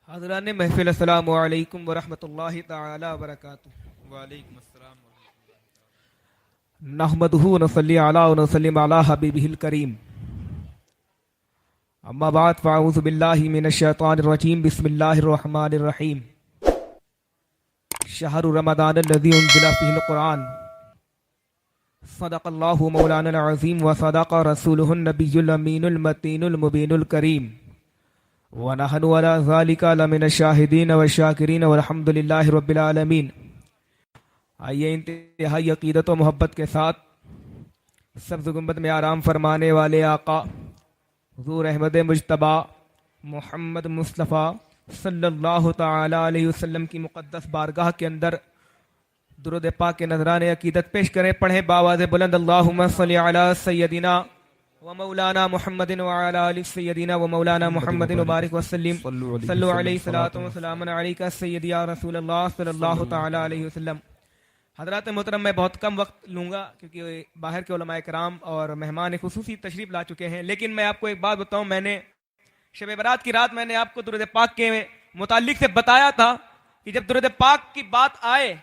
حضران محفل السلام علیکم ورحمۃ اللہ تعالی وبرکاتہ۔ وعلیکم السلام نحمدہ ونصلی علی ونسلم علی حبیبہ الکریم، اما بعد فاعوذ باللہ من الشیطان الرجیم، بسم اللہ الرحمن الرحیم۔ شہر رمضان الذی انزل فیہ القرآن، صدق اللہ مولانا العظیم وصدق رسولہ النبی الامین المتین المبین الکریم، وَنَحْنُ عَلَى ذَلِكَ لَمِنَ الشَّاهِدِينَ وَالشَّاكِرِينَ وَالْحَمْدُ لِلَّهِ رَبِّ الْعَالَمِينَ۔ آئیے انتہائی عقیدت و محبت کے ساتھ سبز گنبد میں آرام فرمانے والے آقا حضور احمد مجتبیٰ محمد مصطفیٰ صلی اللہ تعالی علیہ وسلم کی مقدس بارگاہ کے اندر درود پاک کے نذرانے عقیدت پیش کریں۔ پڑھیں باواز بلند، اللہم صلی علی سیدنا و مولانا محمد وعلی آل سیدنا و مولانا محمد وبارک وسلم، صلو علیہ صلاۃ و سلام علیکہ سیدی یا رسول اللہ صلی اللہ تعالی علیہ وسلم۔ حضرات محترم، میں بہت کم وقت لوں گا کیونکہ باہر کے علماء کرام اور مہمان خصوصی تشریف لا چکے ہیں، لیکن میں آپ کو ایک بات بتاؤں، میں نے شب برات کی رات میں نے آپ کو درود پاک کے متعلق سے بتایا تھا کہ جب درود پاک کی بات آئے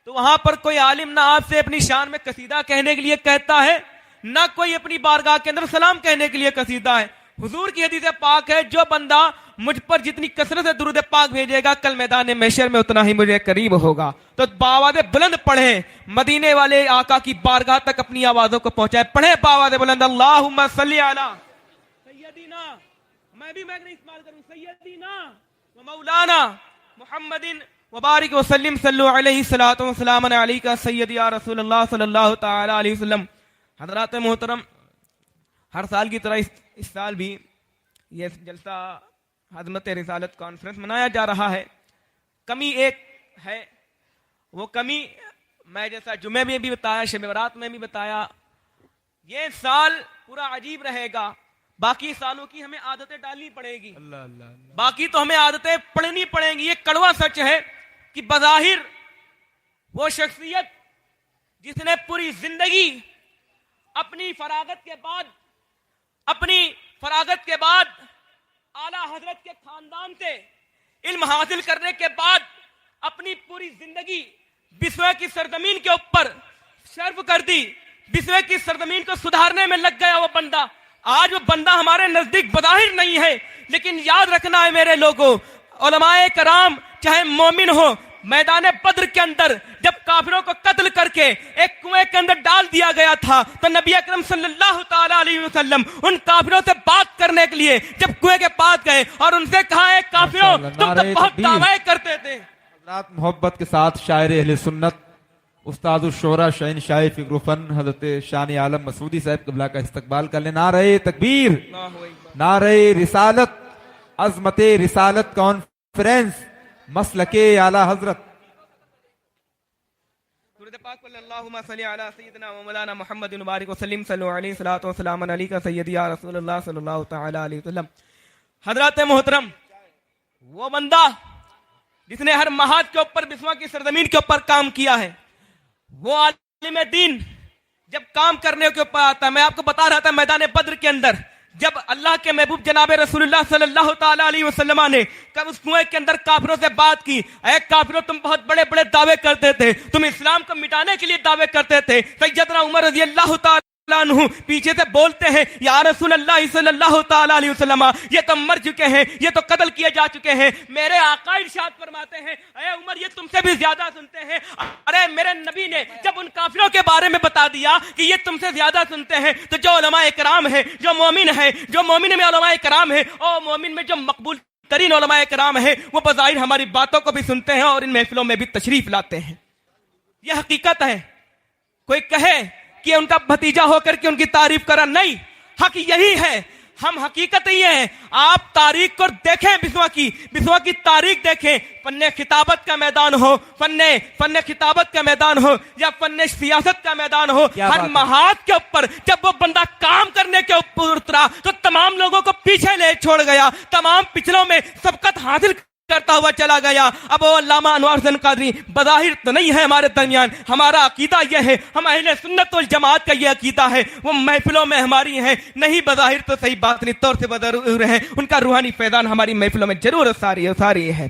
تو وہاں پر کوئی عالم نہ آپ سے اپنی شان میں قصیدہ کہنے کے لیے کہتا ہے، نہ کوئی اپنی بارگاہ کے اندر سلام کہنے کے لیے قصیدہ ہے۔ حضور کی حدیث پاک ہے، جو بندہ مجھ پر جتنی کثرت سے درود پاک بھیجے گا کل میدان محشر میں اتنا ہی مجھے قریب ہوگا۔ تو باواز بلند پڑھیں، مدینے والے آقا کی بارگاہ تک اپنی آوازوں کو پہنچائے۔ پڑھیں باواز بلند، اللہم صلی علی سیدنا، میں بھی میگنی استعمال کروں، سیدنا و مولانا محمد وبارک وسلم، صلو علیہ الصلاۃ والسلام علیکہ سیدی یا رسول اللہ صلی اللہ تعالی علیہ وسلم۔ حضرات محترم، ہر سال کی طرح اس سال بھی یہ جلسہ عظمت رسالت کانفرنس منایا جا رہا ہے۔ کمی ایک ہے، وہ کمی میں جیسا جمعے میں بھی بتایا، شب برات میں بھی بتایا، یہ سال پورا عجیب رہے گا۔ باقی سالوں کی ہمیں عادتیں ڈالنی پڑے گی، باقی تو ہمیں عادتیں پڑھنی پڑیں گی۔ یہ کڑوا سچ ہے کہ بظاہر وہ شخصیت جس نے پوری زندگی اپنی فراغت کے بعد اعلیٰ حضرت کے خاندان سے علم حاصل کرنے کے بعد اپنی پوری زندگی بسوے کی سرزمین کے اوپر صرف کر دی، بسوے کی سرزمین کو سدھارنے میں لگ گیا وہ بندہ، آج وہ بندہ ہمارے نزدیک بظاہر نہیں ہے، لیکن یاد رکھنا ہے میرے لوگوں، علماء کرام چاہے مومن ہو، میدان بدر کے اندر جب کافروں کو قتل کر کے ایک کنویں کے اندر ڈال دیا گیا تھا تو نبی اکرم صلی اللہ تعالی علیہ وسلم ان کافروں سے بات کرنے کے لیے جب کنویں کے پاس گئے اور ان سے کہا، اے کافروں تم تو بہت دعوے کرتے تھے۔ حضرات محبت کے ساتھ شاعر اہل سنت استاد الشعراء شہنشاہ فکر و فن حضرت شان عالم مسعودی صاحب قبلہ کا استقبال کر لیں۔ نعرہ تکبیر، نعرہ رسالت، عظمت رسالت کانفرنس، مسلک اعلیٰ حضرت۔ درود پاک صلی اللہم صلی علی سیدنا و مولانا محمد مبارک وسلم، صلو علیہ الصلاۃ والسلام علیکہ سیدی یا رسول اللہ صلی اللہ تعالی علیہ وسلم۔ حضرات محترم، وہ بندہ جس نے ہر مہاد کے اوپر بسوا کی سرزمین کے اوپر کام کیا ہے، وہ عالم دین جب کام کرنے کے اوپر آتا ہے، میں آپ کو بتا رہا تھا میدان بدر کے اندر جب اللہ کے محبوب جناب رسول اللہ صلی اللہ تعالی علیہ وسلم نے کب اس کنویں کے اندر کافروں سے بات کی، اے کافروں تم بہت بڑے بڑے دعوے کرتے تھے، تم اسلام کو مٹانے کے لیے دعوے کرتے تھے۔ سیدنا عمر رضی اللہ تعالی عنہ پیچھے سے بولتے ہیں، یا رسول اللہ صلی اللہ تعالی علیہ وسلم، یہ تو مر چکے ہیں، یہ تو قتل کیے جا چکے ہیں۔ میرے آقا ارشاد فرماتے ہیں، اے عمر یہ تم سے بھی زیادہ سنتے ہیں۔ ارے میرے نبی نے جب ان کافروں کے بارے میں بتا دیا کہ یہ تم سے زیادہ سنتے ہیں، تو جو علماء کرام ہیں، جو مومن ہیں، جو مومن میں علماء کرام ہیں، اور مومن میں جو مقبول ترین علماء کرام ہیں، وہ بظاہر ہماری باتوں کو بھی سنتے ہیں اور ان محفلوں میں بھی تشریف لاتے ہیں۔ یہ حقیقت ہے۔ کوئی کہے کہ ان کا بھتیجا ہو کر کے ان کی تعریف کرا، نہیں، حق یہی ہے۔ ہم حقیقت یہ ہے، آپ تاریخ کو دیکھیں، بسوا کی تاریخ دیکھیں، فن خطابت کا میدان ہو، فن خطابت کا میدان ہو یا فن سیاست کا میدان ہو، ہر محاذ کے اوپر جب وہ بندہ کام کرنے کے اوپر اترا تو تمام لوگوں کو پیچھے لے چھوڑ گیا، تمام پچھلوں میں سبقت حاصل کرتا ہوا چلا گیا. اب وہ علامہ انوار حسین قادری بظاہر تو نہیں ہے ہمارے درمیان, ہمارا عقیدہ یہ ہے, ہم اہل سنت والجماعت کا یہ عقیدہ ہے, وہ محفلوں میں ہماری ہیں, نہیں بظاہر تو صحیح باطنی طور سے ضرور ہے, ان کا روحانی فیضان ہماری محفلوں میں ضرور ساری ہے.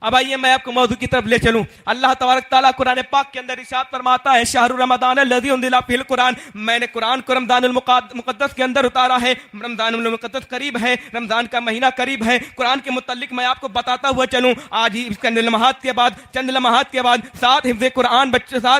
اب آئیے میں آپ کو موضوع کی طرف لے چلوں. اللہ تبارک تعالیٰ قرآن پاک کے اندر ارشاد فرماتا ہے شہر رمضان الذی انزل فیہ القرآن, میں نے قرآن کو رمضان المقدس کے اندر اتارا ہے. رمضان المقدس قریب ہے, رمضان کا مہینہ قریب ہے. قرآن کے متعلق میں آپ کو بتاتا ہوا چلوں. آج ہی اس کے چند لمحات کے بعد 7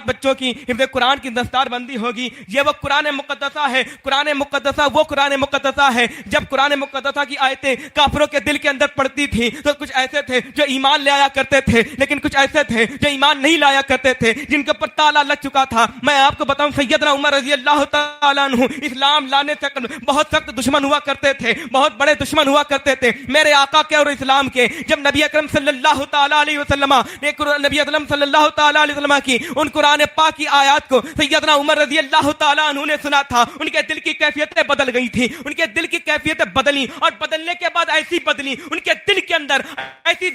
بچوں کی حفظ قرآن کی دستار بندی ہوگی. یہ وہ قرآن مقدسہ ہے. قرآن مقدسہ ہے. جب قرآن مقدسہ کی آیتیں کافروں کے دل کے اندر پڑتی تھی تو کچھ ایسے تھے جو ایمان لے آیا کرتے تھے, لیکن کچھ ایسے تھے جو ایمان نہیں لایا کرتے تھے, جن کے اوپر تالا لگ چکا تھا. میں آپ کو بتاؤں سیدنا عمر رضی اللہ تعالیٰ عنہ اسلام لانے سے بہت سخت دشمن ہوا کرتے تھے, بہت بڑے دشمن ہوا کرتے تھے میرے آقا کے اور اسلام کے. جب نبی اکرم صلی اللہ تعالیٰ علیہ وسلم کی ان قرآن پاک کی آیات کو سیدنا عمر رضی اللہ تعالیٰ عنہ نے سنا تھا, ان کے دل کی کیفیتیں بدل گئی تھی. ان کے دل کی کیفیتیں بدلی, اور بدلنے کے بعد ایسی بدلی ان کے دل کے اندر ایسی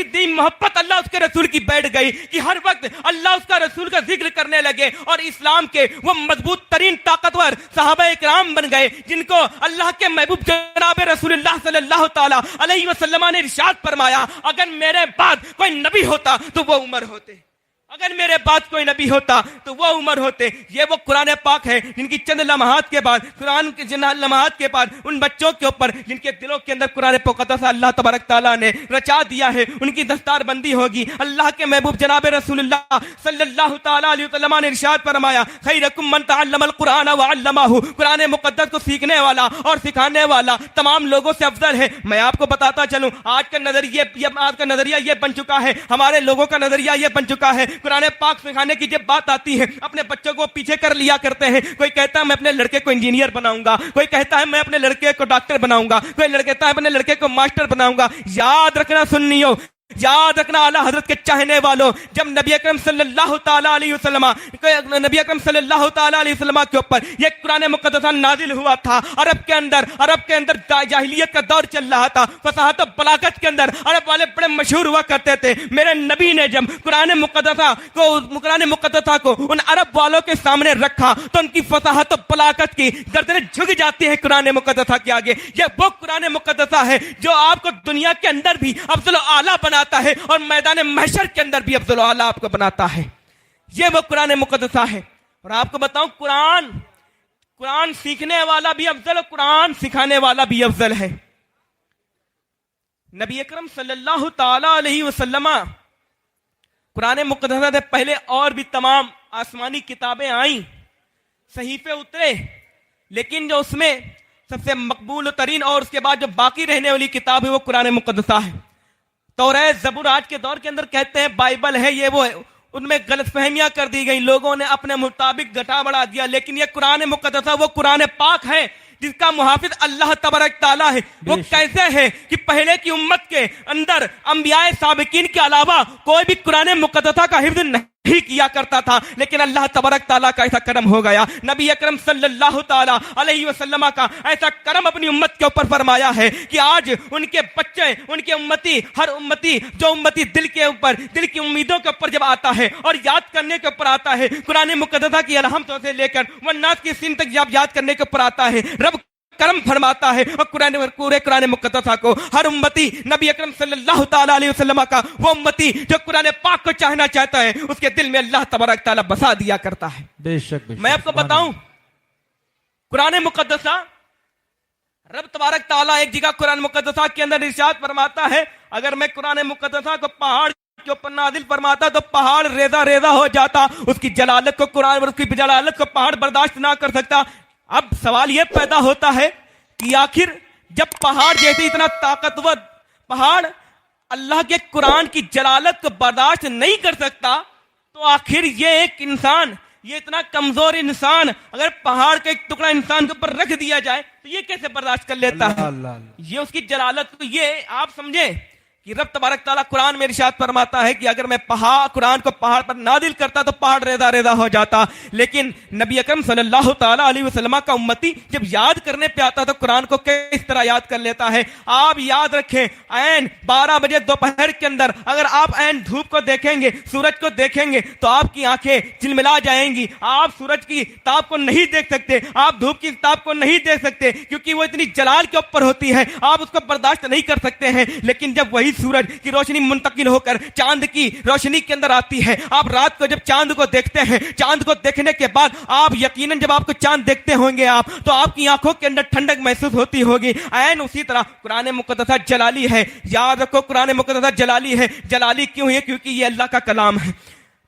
دلی محبت اللہ اس کے رسول کی بیٹھ گئی کہ ہر وقت اللہ اس کا رسول کا ذکر کرنے لگے, اور اسلام کے وہ مضبوط ترین طاقتور صحابہ اکرام بن گئے جن کو اللہ کے محبوب جناب رسول اللہ صلی اللہ تعالی علیہ وسلم نے ارشاد فرمایا اگر میرے بعد کوئی نبی ہوتا تو وہ عمر ہوتے, اگر میرے بعد کوئی نبی ہوتا تو وہ عمر ہوتے. یہ وہ قرآن پاک ہے جن کی چند لمحات کے بعد, قرآن کے چند لمحات کے بعد ان بچوں کے اوپر جن کے دلوں کے اندر قرآن مقدس اللہ تبارک تعالیٰ نے رچا دیا ہے, ان کی دستار بندی ہوگی. اللہ کے محبوب جناب رسول اللہ صلی اللہ تعالیٰ علیہ وسلم نے ارشاد فرمایا خیرکم من تعلم القرآن وعلمہ, قرآن مقدس کو سیکھنے والا اور سکھانے والا تمام لوگوں سے افضل ہے. میں آپ کو بتاتا چلوں آج کا نظریہ یہ بن چکا ہے, ہمارے لوگوں کا نظریہ یہ بن چکا ہے. قرآن پاک سکھانے کی جب بات آتی ہے اپنے بچوں کو پیچھے کر لیا کرتے ہیں. کوئی کہتا ہے میں اپنے لڑکے کو انجینئر بناؤں گا, کوئی کہتا ہے میں اپنے لڑکے کو ڈاکٹر بناؤں گا, کوئی کہتا ہے اپنے لڑکے کو ماسٹر بناؤں گا. یاد رکھنا سنیو, یاد رکھنا اعلی حضرت کے چاہنے والوں, جب نبی اکرم صلی اللہ تعالیٰ علیہ وسلم کے اوپر یہ قرآن مقدسہ نازل ہوا تھا, عرب کے اندر جاہلیت کا دور چل رہا تھا, فصاحت و بلاغت کے اندر عرب والے بڑے مشہور ہوا کرتے تھے. میرے نبی نے جب قرآن مقدسہ کو ان عرب والوں کے سامنے رکھا تو ان کی فصاحت و بلاغت کی گردنیں جھک جاتی ہیں قرآن مقدسہ کے آگے. یہ وہ قرآن مقدسہ ہے جو آپ کو دنیا کے اندر بھی افضل و اعلیٰ بناتا ہے اور میدان محشر کے اندر بھی افضل و اعلیٰ آپ کو بناتا ہے. یہ وہ قرآن مقدسہ ہے. اور آپ کو بتاؤں قرآن سیکھنے والا بھی افضل اور قرآن سکھانے والا بھی افضل ہے. نبی اکرم صلی اللہ تعالی علیہ وسلم قرآن مقدسہ سے پہلے اور بھی تمام آسمانی کتابیں آئیں, صحیفے اترے, لیکن جو اس میں سب سے مقبول ترین اور اس کے بعد جو باقی رہنے والی کتاب ہے وہ قرآن مقدسہ ہے. توریت زبور آج کے دور کے اندر کہتے ہیں بائبل ہے, یہ وہ, ان میں غلط فہمیاں کر دی گئی, لوگوں نے اپنے مطابق گھٹا بڑھا دیا. لیکن یہ قرآن مقدسہ وہ قرآن پاک ہے جس کا محافظ اللہ تبارک تعالیٰ ہے. وہ کیسے ہے کہ پہلے کی امت کے اندر انبیاء سابقین کے علاوہ کوئی بھی قرآن مقدسہ کا حفظ نہیں کیا کرتا تھا, لیکن اللہ تبارک تعالیٰ کا ایسا کرم ہو گیا, نبی اکرم صلی اللہ تعالیٰ علیہ وسلم کا ایسا کرم اپنی امت کے اوپر فرمایا ہے کہ آج ان کے بچے, ان کے امتی, ہر امتی جو امتی دل کے اوپر, دل کی امیدوں کے اوپر جب آتا ہے اور یاد کرنے کے اوپر آتا ہے, قرآن مقدسہ کی الحمدوں سے لے کر والناس کی سین تک جب یاد کرنے کے اوپر آتا ہے, رب کرم فرماتا ہے اور پورے قرآن مقدسہ کو ہر امتی نبی اکرم صلی اللہ تعالیٰ علیہ وسلم کا, وہ امتی جو قرآن پاک کو چاہنا چاہتا ہے, اس کے دل میں اللہ تبارک تعالیٰ بسا دیا کرتا ہے. بے شک میں آپ کو بتاؤں قرآن مقدسہ, رب تبارک تعالیٰ ایک جگہ قرآن مقدسہ کے اندر ارشاد فرماتا ہے اگر میں قرآن مقدسہ کو پہاڑ کے اوپر نازل فرماتا تو پہاڑ ریزہ ریزہ ہو جاتا. اس کی جلالت کو قرآن اور اس کی جلالت کو پہاڑ برداشت نہ کر سکتا. اب سوال یہ پیدا ہوتا ہے کہ آخر جب پہاڑ جیسے اتنا طاقتور پہاڑ اللہ کے قرآن کی جلالت کو برداشت نہیں کر سکتا, تو آخر یہ ایک انسان, یہ اتنا کمزور انسان اگر پہاڑ کا ایک ٹکڑا انسان کے اوپر رکھ دیا جائے تو یہ کیسے برداشت کر لیتا ہے؟ یہ اس کی جلالت, یہ آپ سمجھے کہ رب تبارک تعالیٰ قرآن میں ارشاد فرماتا ہے کہ اگر میں قرآن کو پہاڑ پر نازل کرتا تو پہاڑ ریزہ ریزہ ہو جاتا، لیکن نبی اکرم صلی اللہ تعالیٰ علیہ وسلم کا امتی جب یاد کرنے پہ آتا تو قرآن کو کس طرح یاد کر لیتا ہے۔ آپ یاد رکھیں، عین 12 بجے دوپہر کے اندر اگر آپ عین دھوپ کو دیکھیں گے، سورج کو دیکھیں گے تو آپ کی آنکھیں جلملا جائیں گی۔ آپ سورج کی تاب کو نہیں دیکھ سکتے، آپ دھوپ کی تاب کو نہیں دیکھ سکتے، کیونکہ وہ اتنی جلال کے اوپر ہوتی ہے، آپ اس کو برداشت نہیں کر سکتے ہیں۔ لیکن جب وہی سورج کی روشنی منتقل ہو کر چاند کی روشنی کے اندر آتی ہے، آپ رات کو جب چاند کو دیکھتے ہیں، چاند کو دیکھنے کے بعد آپ یقیناً جب آپ کو چاند دیکھتے ہوں گے آپ تو آپ کی آنکھوں کے اندر ٹھنڈک محسوس ہوتی ہوگی۔ عین اسی طرح قرآن مقدسہ جلالی ہے۔ یاد رکھو، قرآن مقدسہ جلالی ہے۔ جلالی کیوں ہے؟ کیونکہ یہ اللہ کا کلام ہے۔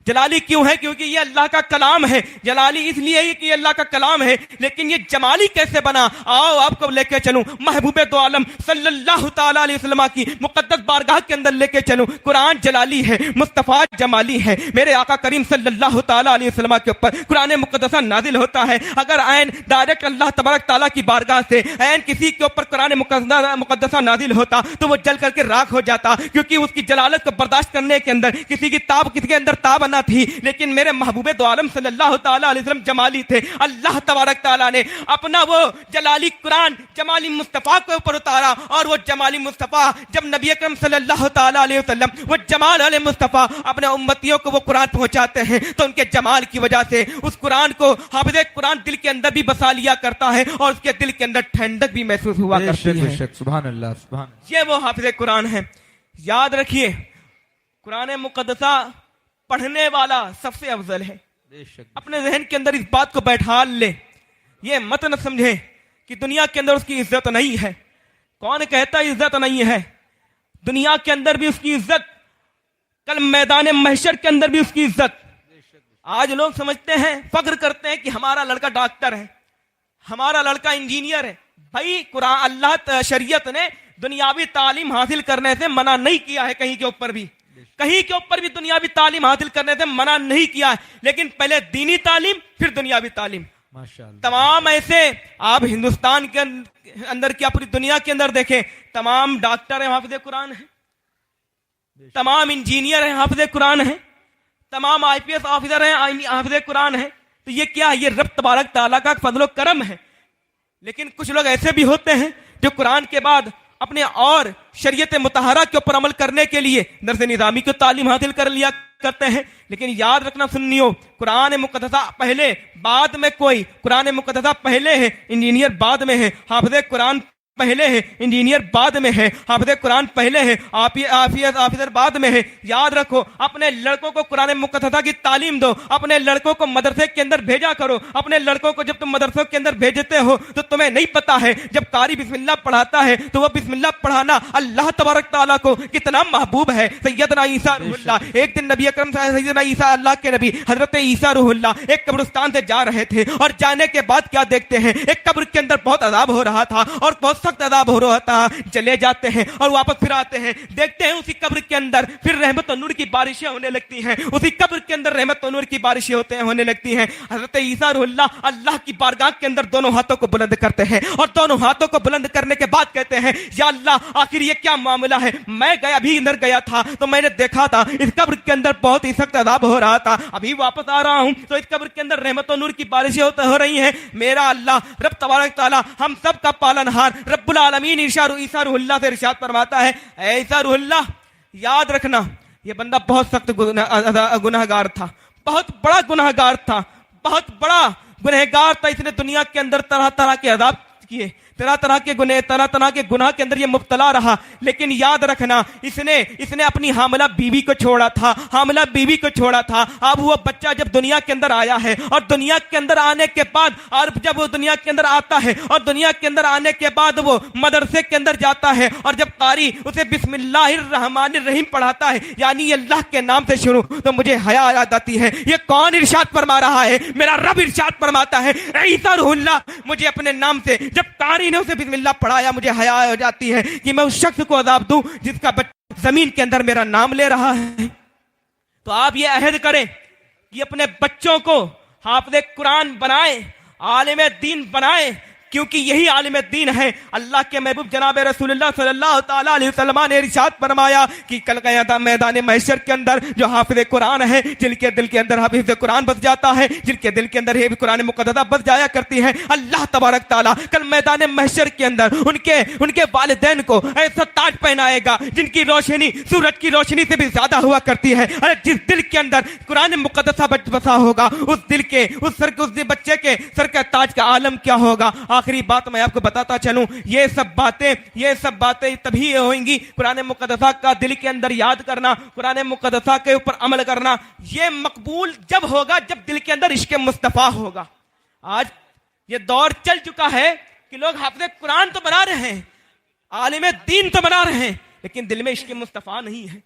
جلالی کیوں ہے؟ کیونکہ یہ اللہ کا کلام ہے۔ جلالی اس لیے کہ یہ اللہ کا کلام ہے، لیکن یہ جمالی کیسے بنا؟ آؤ آپ کو لے کے چلوں محبوب دو عالم صلی اللہ تعالیٰ علیہ وسلم کی مقدس بارگاہ کے اندر لے کے چلوں۔ قرآن جلالی ہے، مصطفیٰ جمالی ہے۔ میرے آقا کریم صلی اللہ تعالیٰ علیہ وسلم کے اوپر قرآن مقدسہ نازل ہوتا ہے، اگر عین ڈائریکٹ اللہ تبارک تعالیٰ کی بارگاہ سے عین کسی کے اوپر قرآن مقدسہ نازل ہوتا تو وہ جل کر کے راکھ ہو جاتا، کیونکہ اس کی جلالت کو برداشت کرنے کے اندر کسی کے اندر تاب تھی۔ لیکن میرے محبوب دو عالم صلی اللہ تعالیٰ علیہ وسلم جمالی تھے۔ اللہ تبارک تعالیٰ نے اپنا وہ جلالی قرآن جمالی مصطفیٰ کے اوپر اتارا، اور وہ جمالی مصطفیٰ جب نبی اکرم صلی اللہ تعالیٰ علیہ وسلم وہ جمال علیہ مصطفیٰ اپنے امتیوں کو وہ قرآن پہنچاتے ہیں تو ان کے جمال کی وجہ سے اس قرآن کو حافظ قرآن دل کے اندر بھی بسا لیا کرتا ہے، اور اس کے دل کے اندر ٹھنڈک بھی محسوس ہوا کرتی ہے۔ سبحان اللہ، سبحان اللہ۔ یہ وہ حافظ قرآن ہے۔ یاد رکھیے، قرآن مقدسہ پڑھنے والا سب سے افضل ہے۔ اپنے ذہن کے اندر اس بات کو بیٹھا لے، یہ مت نہ سمجھے کہ دنیا کے اندر اس کی عزت نہیں ہے۔ کون کہتا عزت نہیں ہے؟ دنیا کے اندر بھی اس کی عزت، کل میدان محشر کے اندر بھی اس کی عزت۔ آج لوگ سمجھتے ہیں، فخر کرتے ہیں کہ ہمارا لڑکا ڈاکٹر ہے، ہمارا لڑکا انجینئر ہے۔ بھائی قرآن اللہ شریعت نے دنیاوی تعلیم حاصل کرنے سے منع نہیں کیا ہے، کہیں کے اوپر بھی دنیاوی تعلیم حاصل کرنے سے منع نہیں کیا ہے، لیکن پہلے دینی تعلیم پھر دنیاوی تعلیم۔ ماشاءاللہ۔ تمام ایسے آپ ہندوستان کے اندر کیا پوری دنیا کے اندر دیکھیں، تمام ڈاکٹر ہیں حافظ قرآن ہیں، تمام انجینئر ہیں حافظ قرآن ہیں، تمام IPS آفیسر ہیں حافظ قرآن ہیں۔ تو یہ کیا ہے؟ یہ رب تبارک تعالیٰ کا فضل و کرم ہے۔ لیکن کچھ لوگ ایسے بھی ہوتے ہیں جو قرآن کے بعد اپنے اور شریعت مطہرہ کے اوپر عمل کرنے کے لیے درس نظامی کی تعلیم حاصل کر لیا کرتے ہیں۔ لیکن یاد رکھنا سنیو، قرآن مقدسہ پہلے بعد میں کوئی، قرآن مقدسہ پہلے ہے، انجینئر بعد میں ہے، حافظ قرآن پہلے ہے، انجینئر بعد میں ہے، حافظ قرآن پہلے ہے، آفیسر بعد میں ہے۔ یاد رکھو، اپنے لڑکوں کو قرآن مقدسہ کی تعلیم دو، اپنے لڑکوں کو مدرسے کے اندر بھیجا کرو۔ اپنے لڑکوں کو جب تم مدرسوں کے اندر بھیجتے ہو تو تمہیں نہیں پتا ہے، جب قاری بسم اللہ پڑھاتا ہے تو وہ بسم اللہ پڑھانا اللہ تبارک تعالیٰ کو کتنا محبوب ہے۔ سیدنا عیسیٰ روح اللہ، ایک دن نبی اکرم سیدنا عیسیٰ اللہ کے نبی حضرت عیسیٰ روح اللہ ایک قبرستان سے جا رہے تھے، اور جانے کے بعد کیا دیکھتے ہیں؟ ایک قبر کے اندر بہت عذاب ہو رہا تھا، اور بہت سخت عذاب ہو رہا تھا۔ چلے جاتے ہیں اور واپس پھر آتے ہیں، دیکھتے ہیں اسی قبر کے اندر پھر رحمت و نور کی بارشیں ہونے لگتی ہیں، اسی قبر کے اندر رحمت و نور کی بارشیں ہونے لگتی ہیں۔ حضرت عیسیٰ روح اللہ اللہ کی بارگاہ کے اندر دونوں ہاتھوں کو بلند کرتے ہیں، اور دونوں ہاتھوں کو بلند کرنے کے بعد کہتے ہیں، یا اللہ آخر یہ کیا معاملہ ہے؟ میں ابھی اندر گیا تھا تو میں نے دیکھا تھا اس قبر کے اندر بہت ہی سخت عذاب ہو رہا تھا، ابھی واپس آ رہا ہوں تو اس قبر کے اندر رحمت و نور کی بارشیں ہو رہی ہیں۔ میرا اللہ رب تبارک تعالیٰ ہم سب کا پالنہار رب العالمین عیسیٰ روح اللہ سے ارشاد فرماتا ہے، اے عیسیٰ روح اللہ یاد رکھنا، یہ بندہ بہت سخت گناہگار تھا، بہت بڑا گناہگار تھا، بہت بڑا گنہگار تھا۔ اس نے دنیا کے اندر طرح طرح کے عذاب کیے، طرح طرح کے گناہ کے اندر یہ مبتلا رہا، لیکن یاد رکھنا اس نے اپنی حاملہ بیوی کو چھوڑا تھا۔ اب وہ بچہ جب دنیا کے اندر آیا ہے، اور دنیا کے اندر آنے کے بعد، اور جب وہ دنیا کے اندر آتا ہے اور دنیا کے اندر آنے کے بعد وہ مدرسے کے اندر جاتا ہے، اور جب قاری اسے بسم اللہ الرحمن الرحیم پڑھاتا ہے، یعنی اللہ کے نام سے شروع، تو مجھے حیا یاد آتی ہے۔ یہ کون ارشاد فرما رہا ہے؟ میرا رب ارشاد فرماتا ہے، عیسیٰ روح اللہ مجھے اپنے نام سے جب قاری نے اسے بسم اللہ پڑھایا، مجھے حیا ہو جاتی ہے کہ میں اس شخص کو عذاب دوں جس کا بچہ زمین کے اندر میرا نام لے رہا ہے۔ تو آپ یہ عہد کریں کہ اپنے بچوں کو حافظ قرآن بنائیں، عالم دین بنائیں، کیونکہ یہی عالم دین ہے۔ اللہ کے محبوب جناب رسول اللہ صلی اللہ تعالیٰ علیہ وسلم نے ارشاد فرمایا کہ کل قیامت میدان محشر کے اندر جو حافظ قرآن ہے، جن کے دل کے اندر حافظ قرآن بس جاتا ہے، جن کے دل کے اندر یہ قرآن مقدسہ بس جایا کرتی ہے، اللہ تبارک تعالیٰ کل میدان محشر کے اندر ان کے والدین کو ایسا تاج پہنائے گا جن کی روشنی سورج کی روشنی سے بھی زیادہ ہوا کرتی ہے۔ ارے جس دل کے اندر قرآن مقدسہ بسا ہوگا، اس دل کے اس بچے کے سر کا تاج کا عالم کیا ہوگا۔ آخری بات میں آپ کو بتاتا چلوں، یہ سب باتیں تبھی ہوئیں گی، قرآن مقدسہ کا دل کے اندر یاد کرنا، قرآن مقدسہ کے اوپر عمل کرنا، یہ مقبول جب ہوگا جب دل کے اندر عشق مصطفیٰ ہوگا۔ آج یہ دور چل چکا ہے کہ لوگ حافظ قرآن تو بنا رہے ہیں، عالم دین تو بنا رہے ہیں، لیکن دل میں عشق مصطفیٰ نہیں ہے،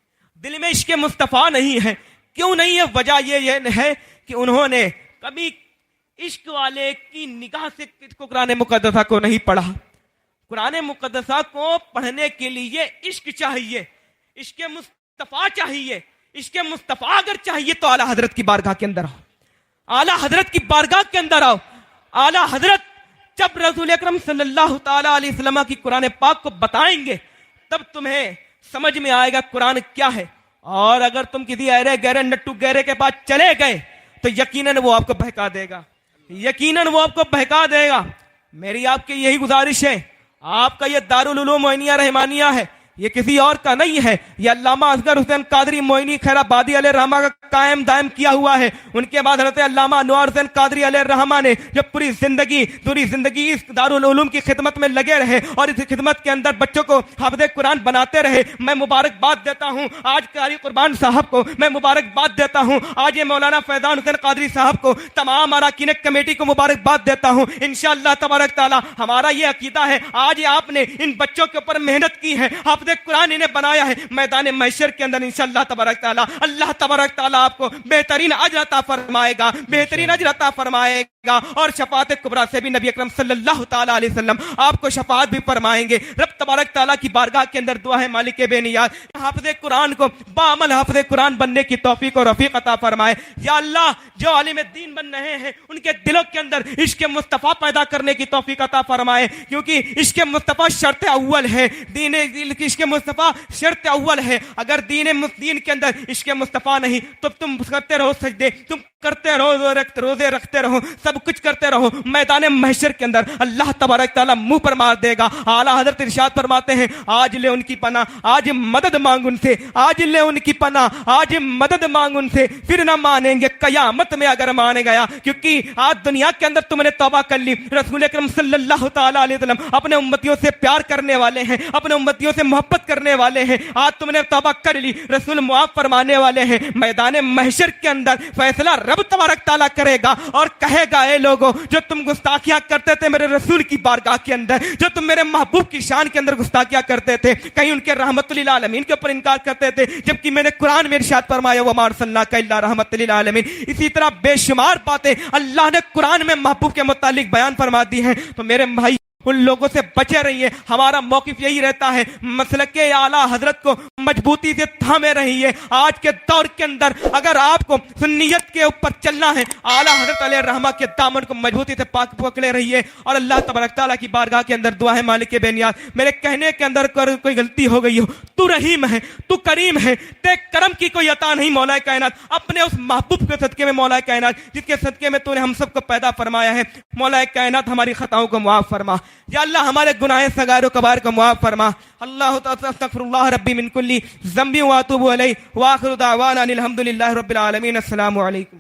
دل میں عشق مصطفیٰ نہیں ہے۔ کیوں نہیں ہے؟ وجہ یہ ہے کہ انہوں نے کبھی عشق والے کی نگاہ سے قرآن مقدسہ کو نہیں پڑھا۔ قرآن مقدسہ کو پڑھنے کے لیے عشق چاہیے، عشق مصطفیٰ چاہیے۔ عشق مصطفیٰ اگر چاہیے تو اعلیٰ حضرت کی بارگاہ کے اندر آؤ، اعلیٰ حضرت کی بارگاہ کے اندر آؤ۔ اعلیٰ حضرت جب رسول اکرم صلی اللہ تعالیٰ علیہ وسلم کی قرآن پاک کو بتائیں گے تب تمہیں سمجھ میں آئے گا قرآن کیا ہے۔ اور اگر تم کسی ایرے گہرے نٹو گہرے کے پاس چلے گئے تو یقیناً وہ آپ کو بہکا دے گا، یقیناً وہ آپ کو بہکا دے گا۔ میری آپ کی یہی گزارش ہے، آپ کا یہ دارالعلوم معینیہ رحمانیہ ہے، یہ کسی اور کا نہیں ہے، یہ علامہ اصغر حسین قادری معینی خیر آبادی علیہ الرحمہ کا قائم دائم کیا ہوا ہے۔ ان کے بعد حضرت علامہ انوار حسین قادری علیہ الرحمہ نے جو پوری زندگی اس دارالعلوم کی خدمت میں لگے رہے اور اس خدمت کے اندر بچوں کو حافظ قرآن بناتے رہے۔ میں مبارکباد دیتا ہوں آج قاری قربان صاحب کو، میں مبارکباد دیتا ہوں آج یہ مولانا فیضان حسین قادری صاحب کو، تمام اراکین کمیٹی کو مبارکباد دیتا ہوں۔ انشاءاللہ تبارک تعالی ہمارا یہ عقیدہ ہے، آج آپ نے ان بچوں کے اوپر محنت کی ہے، حافظ قرآن انہیں بنایا ہے، میدان محشر کے اندر انشاءاللہ تبارک تعالی اللہ تبارک تعالی آپ کو بہترین اجر عطا فرمائے گا، بہترین اجر عطا فرمائے گا، اور شفاعت کبریٰ سے بھی نبی اکرم صلی اللہ تعالی علیہ وسلم آپ کو شفاعت بھی فرمائیں گے۔ رب تبارک تعالی کی بارگاہ کے اندر دعا ہے مالک بے نیاز حافظ قرآن کو بعمل حافظ قرآن بننے کی توفیق اور رفیق عطا فرمائے۔ یا اللہ جو عالم دین بن رہے ہیں ان کے دلوں کے اندر عشق مصطفیٰ پیدا کرنے کی توفیق عطا فرمائے، کیونکہ عشق مصطفیٰ شرط اول ہے، دین عشق مصطفیٰ شرط اول ہے۔ اگر دین کے اندر عشق مصطفیٰ نہیں تو تم کرتے رہو سجدے، تم کرتے رہو روزے رکھتے رہو، سب کچھ کرتے رہو، میدان محشر کے اندر اللہ تبارک تعالیٰ منہ پر مار دے گا۔ اعلیٰ حضرت ارشاد فرماتے ہیں آج لے ان کی پناہ، آج مدد مانگ ان سے، آج لے ان کی پناہ، آج مدد مانگ ان سے، پھر نہ مانیں گے قیامت میں اگر مانے گیا، کیونکہ آج دنیا کے اندر تم نے توبہ کر لی۔ رسول اکرم صلی اللہ تعالیٰ علیہ وسلم اپنے امتیوں سے پیار کرنے والے ہیں، اپنے امتیوں سے محبت کرنے والے ہیں، آج تم نے توبہ کر لی، رسول معاف فرمانے والے ہیں۔ میدان محشر کے اندر فیصلہ رب تبارک تعالیٰ کرے گا اور کہے گا اے لوگوں جو تم گستاخیاں کرتے تھے میرے رسول کی بارگاہ کے اندر، جو تم میرے محبوب کی شان کے اندر گستاخیاں کرتے تھے، کہیں ان کے رحمت للعالمین کے اوپر انکار کرتے تھے، جبکہ میں نے قرآن میں ارشاد فرمایا وما ارسلناک الا رحمت للعالمین۔ اسی طرح بے شمار باتیں اللہ نے قرآن میں محبوب کے متعلق بیان فرما دی ہیں۔ تو میرے بھائی ان لوگوں سے بچے رہیے، ہمارا موقف یہی رہتا ہے، مسلک اعلیٰ حضرت کو مضبوطی سے تھامے رہیے۔ آج کے دور کے اندر اگر آپ کو سنیت کے اوپر چلنا ہے، اعلیٰ حضرت علیہ الرحمہ کے دامن کو مضبوطی سے پکڑے رہیے، اور اللہ تبارک تعالیٰ کی بارگاہ کے اندر دعا ہے مالک بے نیاز میرے کہنے کے اندر کوئی غلطی ہو گئی ہو، تو رحیم ہے، تو کریم ہے، تے کرم کی کوئی عطا نہیں مولا کائنات، اپنے اس محبوب کے صدقے میں مولا کائنات جس کے صدقے میں تو نے ہم سب کو پیدا فرمایا ہے، مولا کائنات ہماری خطاؤں کو معاف فرما، یا اللہ ہمارے گناہ صغائر و کبائر کو معاف فرما۔ اللہ تعالی استغفر اللہ ربی من کل ذنب واتوب الیہ، واخر دعوانا الحمد للہ رب العالمین۔ السلام علیکم۔